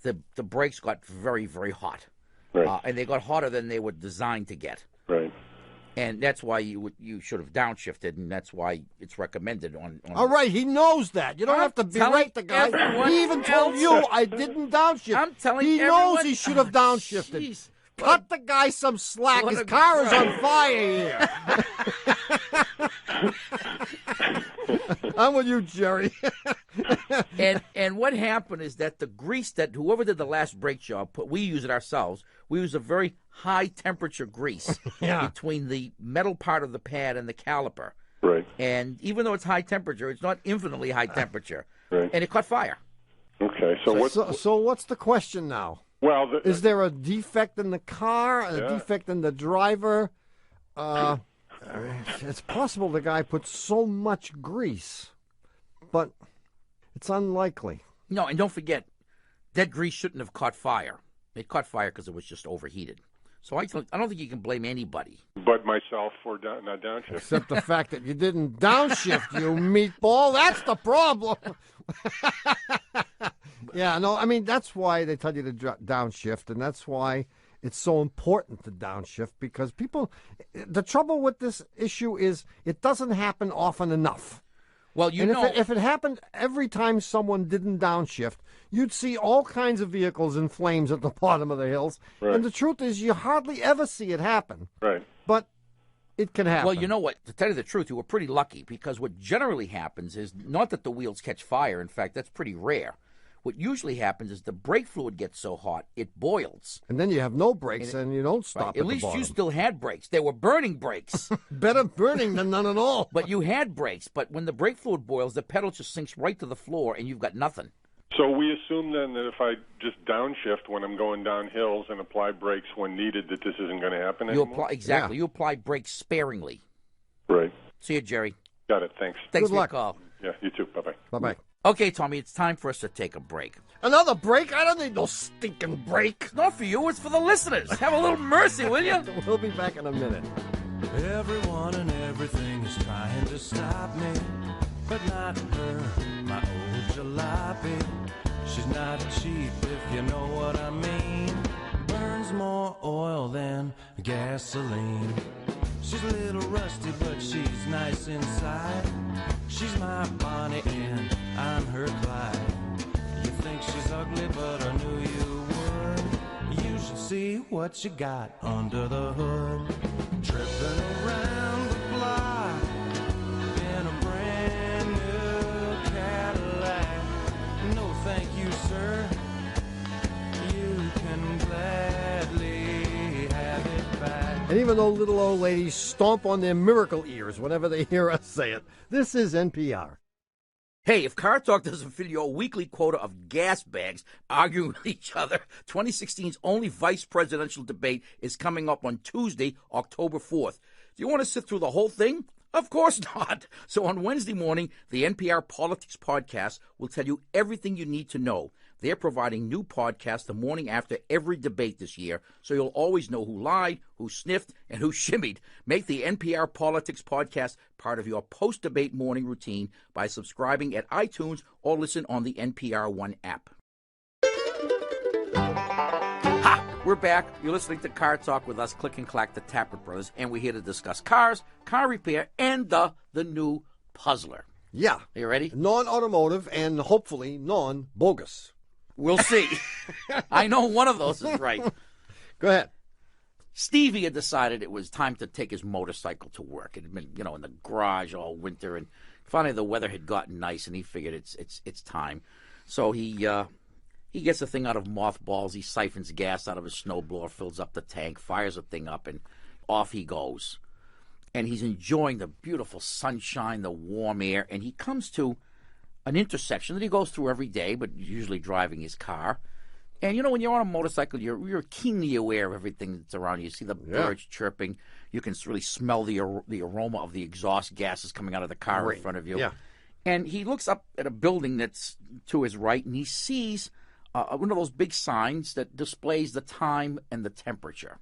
the brakes got very, very hot. Right. And they got hotter than they were designed to get. Right. And that's why you should have downshifted, and that's why it's recommended on All right, he knows that. You don't have to berate the guy. He even told you I didn't downshift. I'm telling he everyone. knows he should have downshifted. Jeez. Cut the guy some slack. His car is on fire here. I'm with you, Jerry. and what happened is that the grease that whoever did the last brake job we use it ourselves. We use a very high temperature grease between the metal part of the pad and the caliper. Right. And even though it's high temperature, it's not infinitely high temperature. Right. And it caught fire. Okay. So what's the question now? Well, is there a defect in the car? A defect in the driver? It's possible the guy put so much grease, but it's unlikely. No, and don't forget, that grease shouldn't have caught fire. It caught fire because it was just overheated. So I don't think you can blame anybody. But myself for not downshift. Except the fact that you didn't downshift, you meatball. That's the problem. Yeah, no, I mean, that's why they tell you to downshift, and that's why it's so important to downshift, because the trouble with this issue is it doesn't happen often enough. Well, if it happened every time someone didn't downshift, you'd see all kinds of vehicles in flames at the bottom of the hills. Right. And the truth is, you hardly ever see it happen. Right. But it can happen. Well, you know what? To tell you the truth, you were pretty lucky, because what generally happens is not that the wheels catch fire. In fact, that's pretty rare. What usually happens is the brake fluid gets so hot, it boils. And then you have no brakes, and you don't stop At least you still had brakes. They were burning brakes. Better burning than none at all. But you had brakes. But when the brake fluid boils, the pedal just sinks right to the floor, and you've got nothing. So we assume then that if I just downshift when I'm going down hills and apply brakes when needed, that this isn't going to happen anymore? Exactly. Yeah. You apply brakes sparingly. Right. See you, Jerry. Got it. Thanks. Thanks Good for luck. your call. Yeah, you too. Bye-bye. Bye-bye. Okay, Tommy, it's time for us to take a break. Another break? I don't need no stinking break. It's not for you, it's for the listeners. Have a little mercy, will you? We'll be back in a minute. Everyone and everything is trying to stop me, but not her, my old jalopy. She's not cheap, if you know what I mean. Burns more oil than gasoline. She's a little rusty, but she's nice inside. She's my Bonnie and I'm her Clyde. You think she's ugly, but I knew you would. You should see what you got under the hood. Tripping around the block in a brand new Cadillac. No, thank you, sir. You can gladly have it back. And even though little old ladies stomp on their miracle ears whenever they hear us say it, this is NPR. Hey, if Car Talk doesn't fill your weekly quota of gas bags arguing with each other, 2016's only vice presidential debate is coming up on Tuesday, October 4th. Do you want to sit through the whole thing? Of course not. So on Wednesday morning, the NPR Politics Podcast will tell you everything you need to know. They're providing new podcasts the morning after every debate this year, so you'll always know who lied, who sniffed, and who shimmied. Make the NPR Politics Podcast part of your post-debate morning routine by subscribing at iTunes or listen on the NPR One app. Ha! We're back. You're listening to Car Talk with us, Click and Clack, the Tappert Brothers, and we're here to discuss cars, car repair, and the new Puzzler. Yeah. Are you ready? Non-automotive and hopefully non-bogus. We'll see. I know one of those is right. Go ahead. Stevie had decided it was time to take his motorcycle to work. It had been, in the garage all winter, and finally the weather had gotten nice, and he figured it's time. So he gets the thing out of mothballs. He siphons gas out of his snowblower, fills up the tank, fires the thing up, and off he goes. And he's enjoying the beautiful sunshine, the warm air, and he comes to an intersection that he goes through every day, but usually driving his car. And, when you're on a motorcycle, you're keenly aware of everything that's around you. You see the birds chirping. You can really smell the aroma of the exhaust gases coming out of the car in front of you. Yeah. And he looks up at a building that's to his right, and he sees one of those big signs that displays the time and the temperature.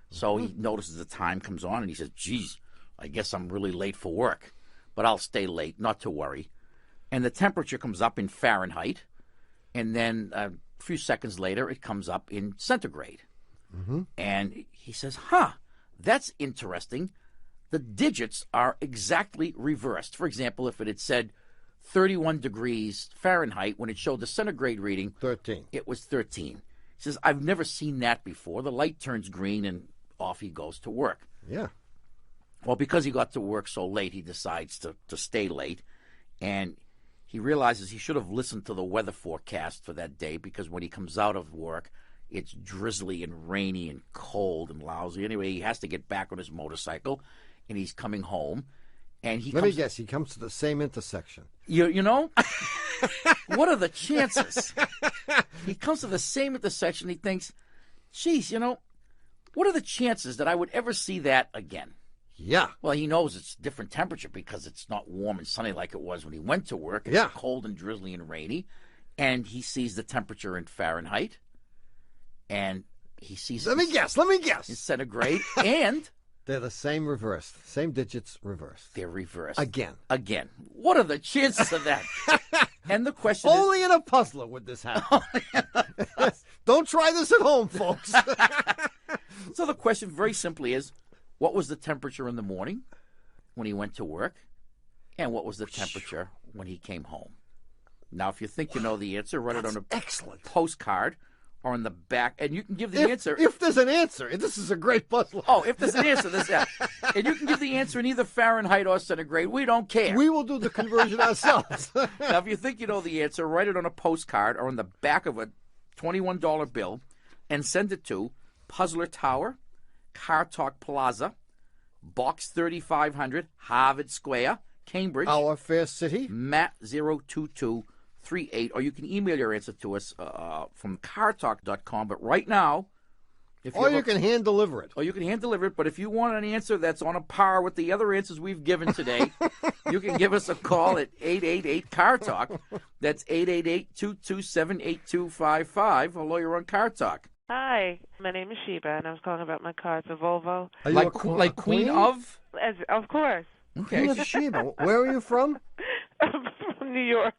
So he notices the time comes on, and he says, geez, I guess I'm really late for work, but I'll stay late, not to worry. And the temperature comes up in Fahrenheit, and then a few seconds later, it comes up in centigrade. Mm-hmm. And he says, that's interesting. The digits are exactly reversed. For example, if it had said 31 degrees Fahrenheit, when it showed the centigrade reading, 13. It was 13. He says, I've never seen that before. The light turns green, and off he goes to work. Yeah. Well, because he got to work so late, he decides to stay late, and he realizes he should have listened to the weather forecast for that day, because when he comes out of work, it's drizzly and rainy and cold and lousy. Anyway, he has to get back on his motorcycle, and he's coming home. And Let me guess, he comes to the same intersection. You know? What are the chances? He comes to the same intersection. He thinks, geez, what are the chances that I would ever see that again? Yeah. Well, he knows it's different temperature because it's not warm and sunny like it was when he went to work. It's cold and drizzly and rainy. And he sees the temperature in Fahrenheit. And he sees... Let me guess. In centigrade. And... They're the same reversed. Same digits reversed. They're reversed. Again. What are the chances of that? And the question Only in a puzzler would this happen. Don't try this at home, folks. So the question very simply is, what was the temperature in the morning when he went to work? And what was the temperature when he came home? Now, if you think you know the answer, write it on a postcard or on the back, and you can give the answer. If there's an answer. This is a great puzzle. Oh, if there's an answer, there's that. And you can give the answer in either Fahrenheit or centigrade. We don't care. We will do the conversion ourselves. Now, if you think you know the answer, write it on a postcard or on the back of a $21 bill and send it to Puzzler Tower, Car Talk Plaza, Box 3500, Harvard Square, Cambridge. Our fair city. Matt 02238. Or you can email your answer to us from cartalk.com. But right now... you can hand deliver it. Or you can hand deliver it. But if you want an answer that's on a par with the other answers we've given today, you can give us a call at 888-CAR-TALK. That's 888-227-8255. Hello, you're on Car Talk. Hi, my name is Sheba, and I was calling about my car. It's a Volvo. Are you like Queen of? Of course. Okay. Queen of Sheba. Where are you from? I'm from New York.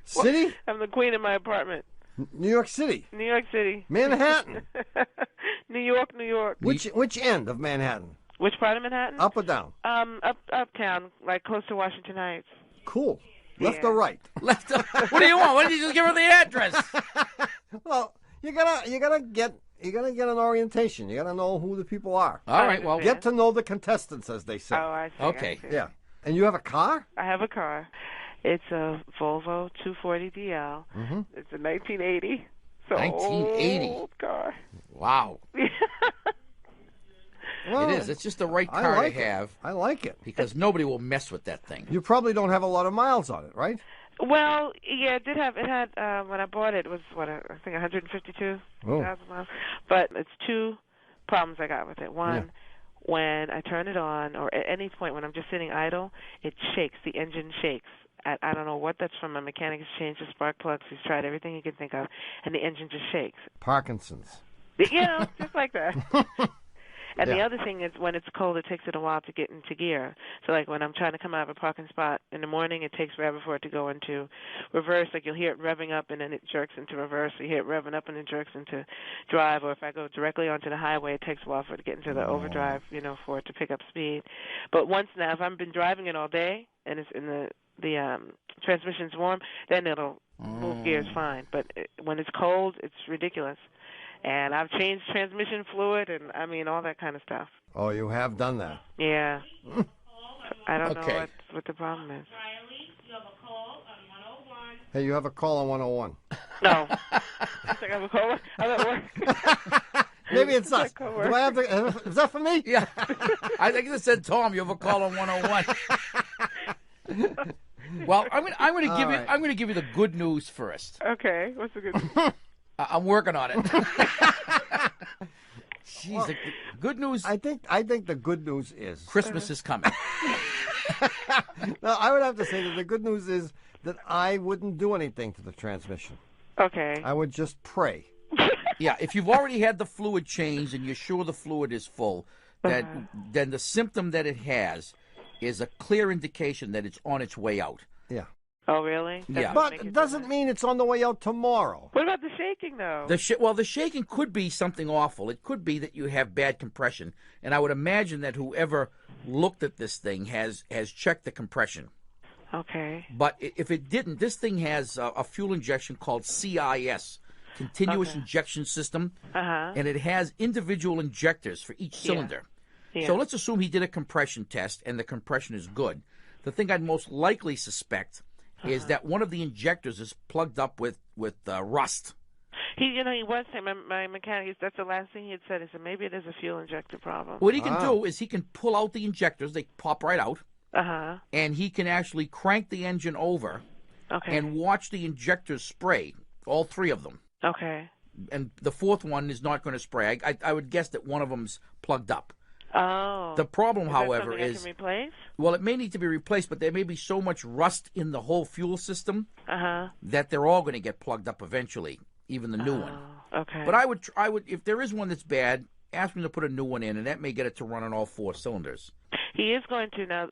City? I'm the queen in my apartment. New York City. New York City. Manhattan. New York, New York. Which end of Manhattan? Which part of Manhattan? Up or down? Uptown, like close to Washington Heights. Cool. Left or right? Left. What do you want? Why don't you just give her the address? Well, you gotta get an orientation. You gotta know who the people are. All right. Well, get to know the contestants, as they say. Oh, I see. Okay. I see. Yeah. And you have a car? I have a car. It's a Volvo 240 DL. Mm-hmm. It's a 1980. So 1980. Old car. Wow. Well, it is. It's just the right car to have. I like it. Because nobody will mess with that thing. You probably don't have a lot of miles on it, right? Well, yeah, it did have. It had when I bought it was I think 152,000 miles. But it's two problems I got with it. One, when I turn it on, or at any point when I'm just sitting idle, it shakes. The engine shakes. I don't know what that's from. My mechanic has changed the spark plugs. He's tried everything he can think of, and the engine just shakes. Parkinson's. Just like that. And the other thing is when it's cold, it takes it a while to get into gear. So, like, when I'm trying to come out of a parking spot in the morning, it takes forever for it to go into reverse. Like, you'll hear it revving up, and then it jerks into reverse. So you hear it revving up, and it jerks into drive. Or if I go directly onto the highway, it takes a while for it to get into the overdrive, for it to pick up speed. But once now, if I've been driving it all day, and it's in the transmission's warm, then it'll move gears fine. But when it's cold, it's ridiculous. And I've changed transmission fluid and, all that kind of stuff. Oh, you have done that? Yeah. I don't know what the problem is. Hey, you have a call on 101. No. I think I have a call. I'm at work. Maybe it's us. Do I have to, is that for me? Yeah. I think it said, Tom, you have a call on 101. Well, I'm going to give you the good news first. Okay. What's the good news? I'm working on it. Jeez, the good news. I think the good news is Christmas is coming. No, I would have to say that the good news is that I wouldn't do anything to the transmission. Okay. I would just pray. Yeah, if you've already had the fluid changed and you're sure the fluid is full, then the symptom that it has is a clear indication that it's on its way out. Yeah. Oh, really? But it doesn't mean it's on the way out tomorrow. What about the shaking, though? The shaking could be something awful. It could be that you have bad compression. And I would imagine that whoever looked at this thing has checked the compression. Okay. But if it didn't, this thing has a fuel injection called CIS, Continuous Injection System. And it has individual injectors for each cylinder. Yeah. So let's assume he did a compression test and the compression is good. The thing I'd most likely suspect is that one of the injectors is plugged up with rust. He was saying, my mechanic, that's the last thing he had said. He said, maybe it is a fuel injector problem. What he can do is he can pull out the injectors. They pop right out. And he can actually crank the engine over and watch the injectors spray, all three of them. Okay. And the fourth one is not going to spray. I would guess that one of them's plugged up. Oh. The problem, however, is... I can replace? Well, it may need to be replaced, but there may be so much rust in the whole fuel system that they're all going to get plugged up eventually, even the new one. Okay. But I would, if there is one that's bad, ask him to put a new one in, and that may get it to run on all four cylinders. He is going to now.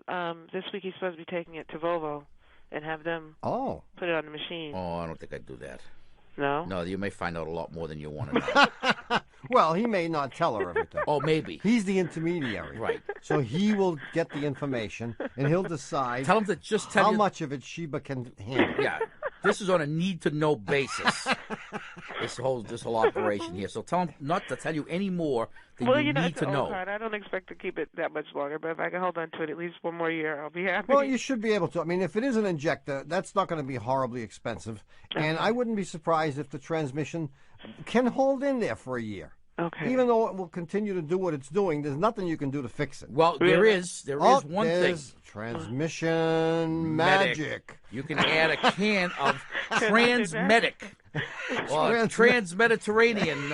This week he's supposed to be taking it to Volvo and have them put it on the machine. Oh, I don't think I'd do that. No? No, you may find out a lot more than you want to know. Well, he may not tell her everything. Oh, maybe. He's the intermediary. Right. So he will get the information, and he'll decide tell him to just tell how much of it Sheba can handle. Yeah. This is on a need-to-know basis, this whole operation here. So tell him not to tell you any more than you need to know. I don't expect to keep it that much longer, but if I can hold on to it at least one more year, I'll be happy. Well, you should be able to. I mean, if it is an injector, that's not going to be horribly expensive. And I wouldn't be surprised if the transmission can hold in there for a year. Okay. Even though it will continue to do what it's doing, there's nothing you can do to fix it. Well, there is one thing. Transmission magic. You can add a can of Transmedic or Trans-Mediterranean.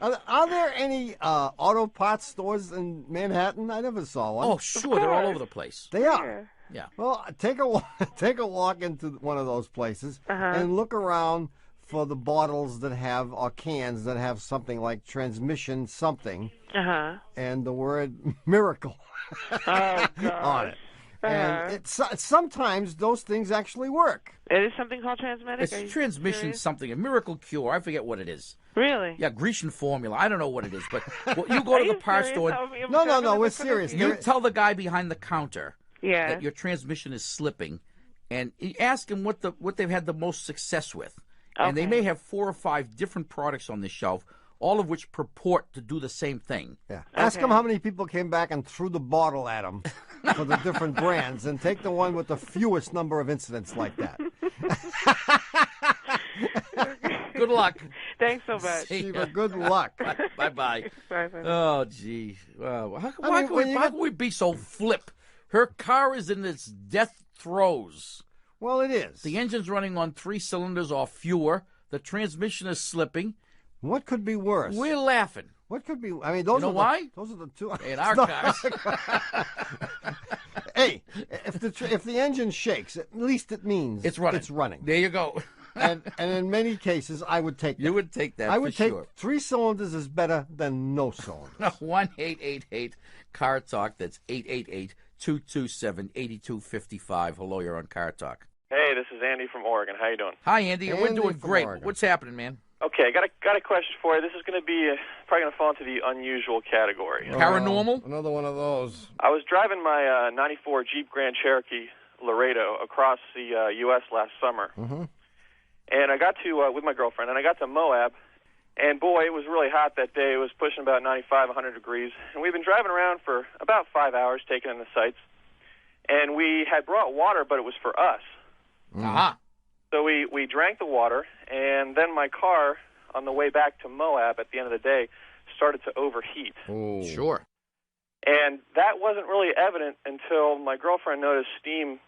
Are there any auto parts stores in Manhattan? I never saw one. Oh, sure. They're all over the place. They are? Yeah. Well, take a walk into one of those places and look around for the bottles that have, or cans that have something like transmission something and the word miracle on it. And sometimes those things actually work. It is something called transmatic? It's transmission something, a miracle cure. I forget what it is. Really? Yeah, Grecian formula. I don't know what it is, but you go to the parts store. No, we're serious. You tell the guy behind the counter that your transmission is slipping, and you ask him what they've had the most success with. And they may have 4 or 5 different products on the shelf, all of which purport to do the same thing. Yeah. Ask them how many people came back and threw the bottle at them for the different brands, and take the one with the fewest number of incidents like that. Good luck. Thanks so much. Shiva, good luck. Bye-bye. Bye-bye. Oh, gee. How can we be so flip? Her car is in its death throes. Well, it is. The engine's running on 3 cylinders or fewer. The transmission is slipping. What could be worse? We're laughing. What could be? I mean, those why? Those are the two. In our cars. Hey, if the engine shakes, at least it means it's running. It's running. There you go. and in many cases, I would take that. You would take that. I would take sure. 3 cylinders is better than no cylinders. 1-888-CAR Talk. That's 888-227-8255. Hello, you're on Car Talk. Hey, this is Andy from Oregon. How you doing? Hi, Andy. We're doing great. Oregon. What's happening, man? Okay, got a question for you. This is going to be probably going to fall into the unusual category. Paranormal? Another one of those. I was driving my 94 Jeep Grand Cherokee Laredo across the U.S. last summer. Mm-hmm. And I got to, with my girlfriend, and I got to Moab. And boy, it was really hot that day. It was pushing about 95, 100 degrees. And we've been driving around for about 5 hours, taking in the sights. And we had brought water, but it was for us. Uh-huh. So we drank the water, and then my car, on the way back to Moab at the end of the day, started to overheat. Oh. Sure. And that wasn't really evident until my girlfriend noticed steam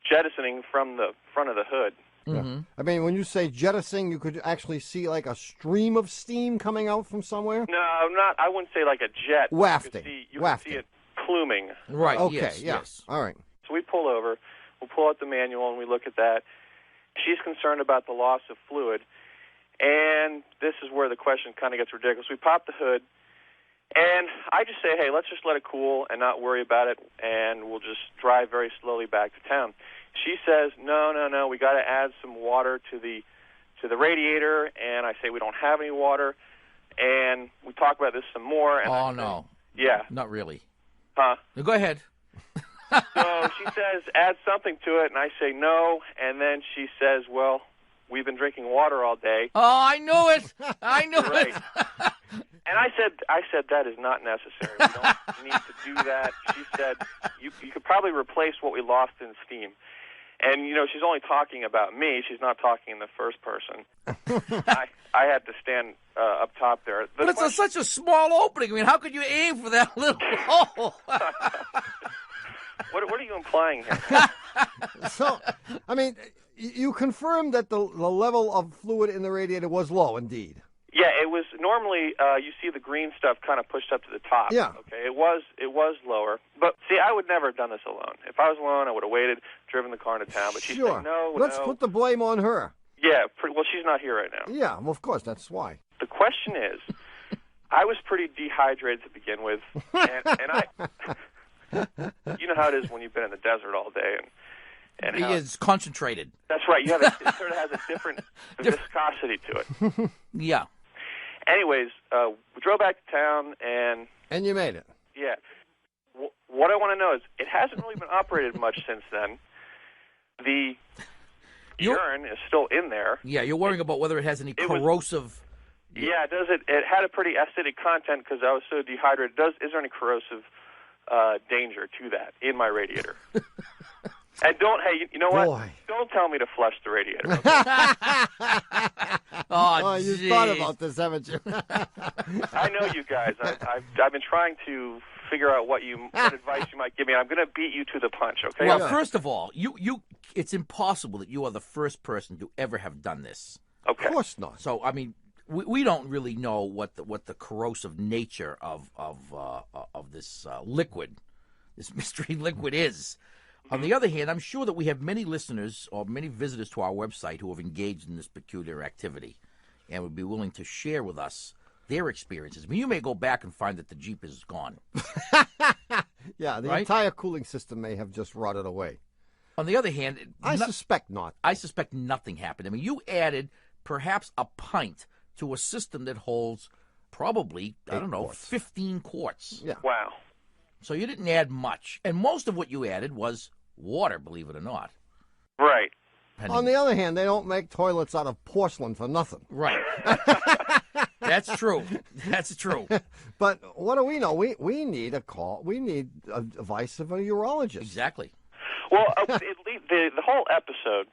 jettisoning from the front of the hood. Mm-hmm. I mean, when you say jettisoning, you could actually see like a stream of steam coming out from somewhere? No, not. I wouldn't say like a jet. Wafting. You could see it pluming. Right. Okay, Yes. All right. So we pull over. We'll pull out the manual, and we look at that. She's concerned about the loss of fluid. And this is where the question kind of gets ridiculous. We pop the hood, and I just say, hey, let's just let it cool and not worry about it, and we'll just drive very slowly back to town. She says, no, we got to add some water to the radiator, and I say we don't have any water, and we talk about this some more. And no. Yeah. Not really. Huh? No, go ahead. So she says, add something to it, and I say no, and then she says, well, we've been drinking water all day. Oh, I knew it. I knew Right. it. And I said that is not necessary. We don't need to do that. She said, you could probably replace what we lost in steam. And, she's only talking about me. She's not talking in the first person. I had to stand up top there. But it's such a small opening. I mean, how could you aim for that little hole? What are you implying here? So, I mean, you confirmed that the level of fluid in the radiator was low, indeed. Yeah, it was normally you see the green stuff kind of pushed up to the top. Yeah. Okay, it was lower. But see, I would never have done this alone. If I was alone, I would have waited, driven the car into town. But she Sure. said no. Let's put the blame on her. Yeah. Well, she's not here right now. Yeah, well, of course, that's why. The question is, I was pretty dehydrated to begin with, and I. You know how it is when you've been in the desert all day, and how, it's concentrated. That's right. It sort of has a different viscosity to it. Yeah. Anyways, we drove back to town, and you made it. Yeah. What I want to know is, it hasn't really been operated much since then. The urine is still in there. Yeah, you're worrying about whether it has any corrosive. Yeah, does it? It had a pretty acidic content because I was so dehydrated. Is there any corrosive danger to that in my radiator? And you know what? Boy. Don't tell me to flush the radiator. Okay? Oh, you thought about this, haven't you? I know you guys. I've been trying to figure out what advice you might give me. And I'm going to beat you to the punch. Okay. Well, first of all, it's impossible that you are the first person to ever have done this. Okay. Of course not. So, I mean, we don't really know what the corrosive nature of this liquid, this mystery liquid is. On the other hand, I'm sure that we have many listeners or many visitors to our website who have engaged in this peculiar activity and would be willing to share with us their experiences. I mean, you may go back and find that the Jeep is gone. Yeah, the right? entire cooling system may have just rotted away. On the other hand, I suspect not. I suspect nothing happened. I mean, you added perhaps a pint to a system that holds probably, 15 quarts. Yeah. Wow. So you didn't add much. And most of what you added was water, believe it or not. Right. On the other hand, they don't make toilets out of porcelain for nothing. Right. That's true. That's true. But what do we know? We need a call. We need advice of a urologist. Exactly. Well, the whole episode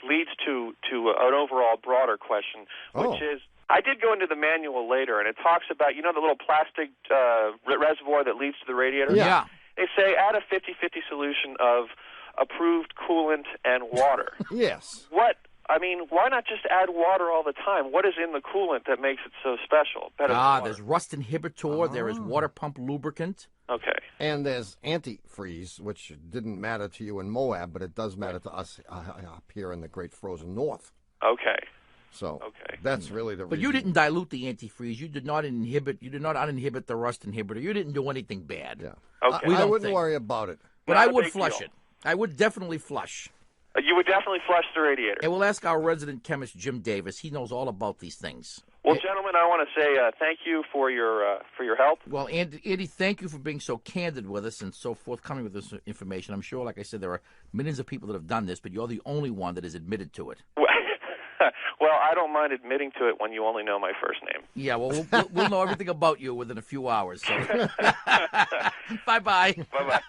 leads to an overall broader question, which is, I did go into the manual later, and it talks about, the little plastic reservoir that leads to the radiator? Yeah. They say add a 50-50 solution of approved coolant and water. Yes. Why not just add water all the time? What is in the coolant that makes it so special? There's rust inhibitor. There is water pump lubricant. Okay. And there's antifreeze, which didn't matter to you in Moab, but it does matter to us up here in the Great Frozen North. Okay. So that's really the reason. But you didn't dilute the antifreeze. You did not uninhibit the rust inhibitor. You didn't do anything bad. Yeah. Okay. I wouldn't worry about it. But I would flush it. I would definitely flush. You would definitely flush the radiator. And we'll ask our resident chemist, Jim Davis. He knows all about these things. Well, gentlemen, I want to say thank you for your help. Well, Andy, thank you for being so candid with us and so forthcoming with this information. I'm sure, like I said, there are millions of people that have done this, but you're the only one that has admitted to it. Well, I don't mind admitting to it when you only know my first name. Yeah, well, we'll know everything about you within a few hours. So. Bye-bye. Bye-bye.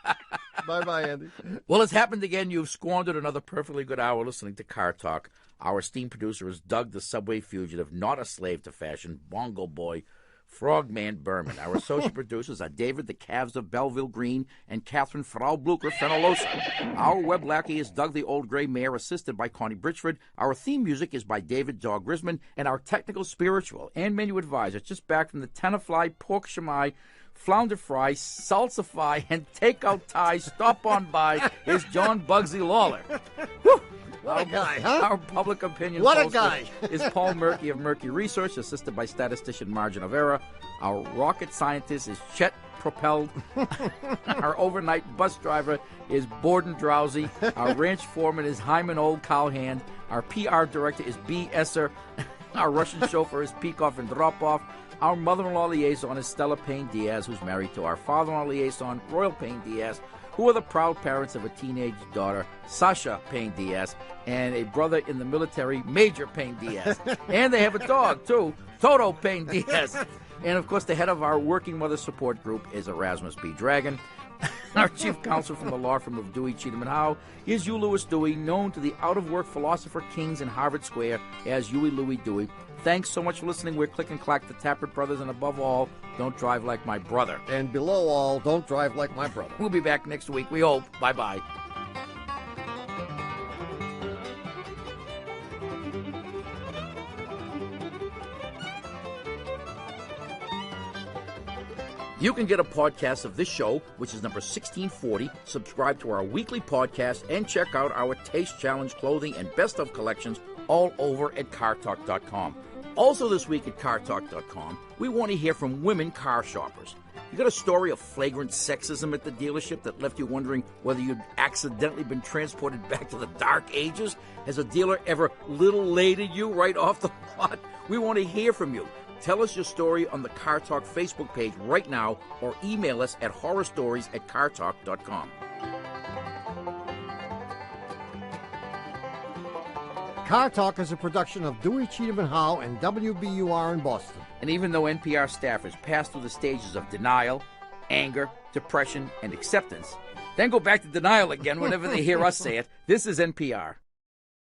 Bye-bye, Andy. Well, it's happened again. You've squandered another perfectly good hour listening to Car Talk. Our esteemed producer is Doug, the Subway Fugitive, not a slave to fashion, Bongo Boy, Frogman Berman. Our associate producers are David, the Calves of Belleville Green, and Catherine Frau Blucher Fenolosa. Our web lackey is Doug, the Old Gray Mare, assisted by Connie Bridgeford. Our theme music is by David Dog Grisman, and our technical, spiritual, and menu advisor, just back from the Tenafly, Pork Shamai, Flounder Fry, Salsa Fry, and Takeout Thai stop on by is John Bugsy Lawler. Whew. What a guy, huh? Our public opinion What a poster guy. is Paul Murky of Murky Research, assisted by statistician Margin of Error. Our rocket scientist is Chet Propelled. Our overnight bus driver is Borden Drowsy. Our ranch foreman is Hyman Old Cowhand. Our PR director is B. Esser. Our Russian chauffeur is Peekoff and Dropoff. Our mother-in-law liaison is Stella Payne Diaz, who's married to our father-in-law liaison, Royal Payne Diaz, who are the proud parents of a teenage daughter, Sasha Payne Diaz, and a brother in the military, Major Payne Diaz. And they have a dog, too, Toto Payne Diaz. And, of course, the head of our working mother support group is Erasmus B. Dragon. Our chief counsel from the law firm of Dewey, Cheatham & Howe is Hugh Lewis Dewey, known to the out-of-work philosopher kings in Harvard Square as Huey Louie Dewey. Thanks so much for listening. We're Click and Clack, the Tappert Brothers, and above all, don't drive like my brother. And below all, don't drive like my brother. We'll be back next week, we hope. Bye-bye. You can get a podcast of this show, which is number 1640, subscribe to our weekly podcast, and check out our Taste Challenge clothing and best of collections all over at cartalk.com. Also this week at cartalk.com, we want to hear from women car shoppers. You got a story of flagrant sexism at the dealership that left you wondering whether you'd accidentally been transported back to the dark ages? Has a dealer ever little-laded you right off the lot? We want to hear from you. Tell us your story on the Car Talk Facebook page right now, or email us at horrorstories@cartalk.com. Car Talk is a production of Dewey, Cheatham & Howe and WBUR in Boston. And even though NPR staffers pass through the stages of denial, anger, depression, and acceptance, then go back to denial again whenever they hear us say it, this is NPR.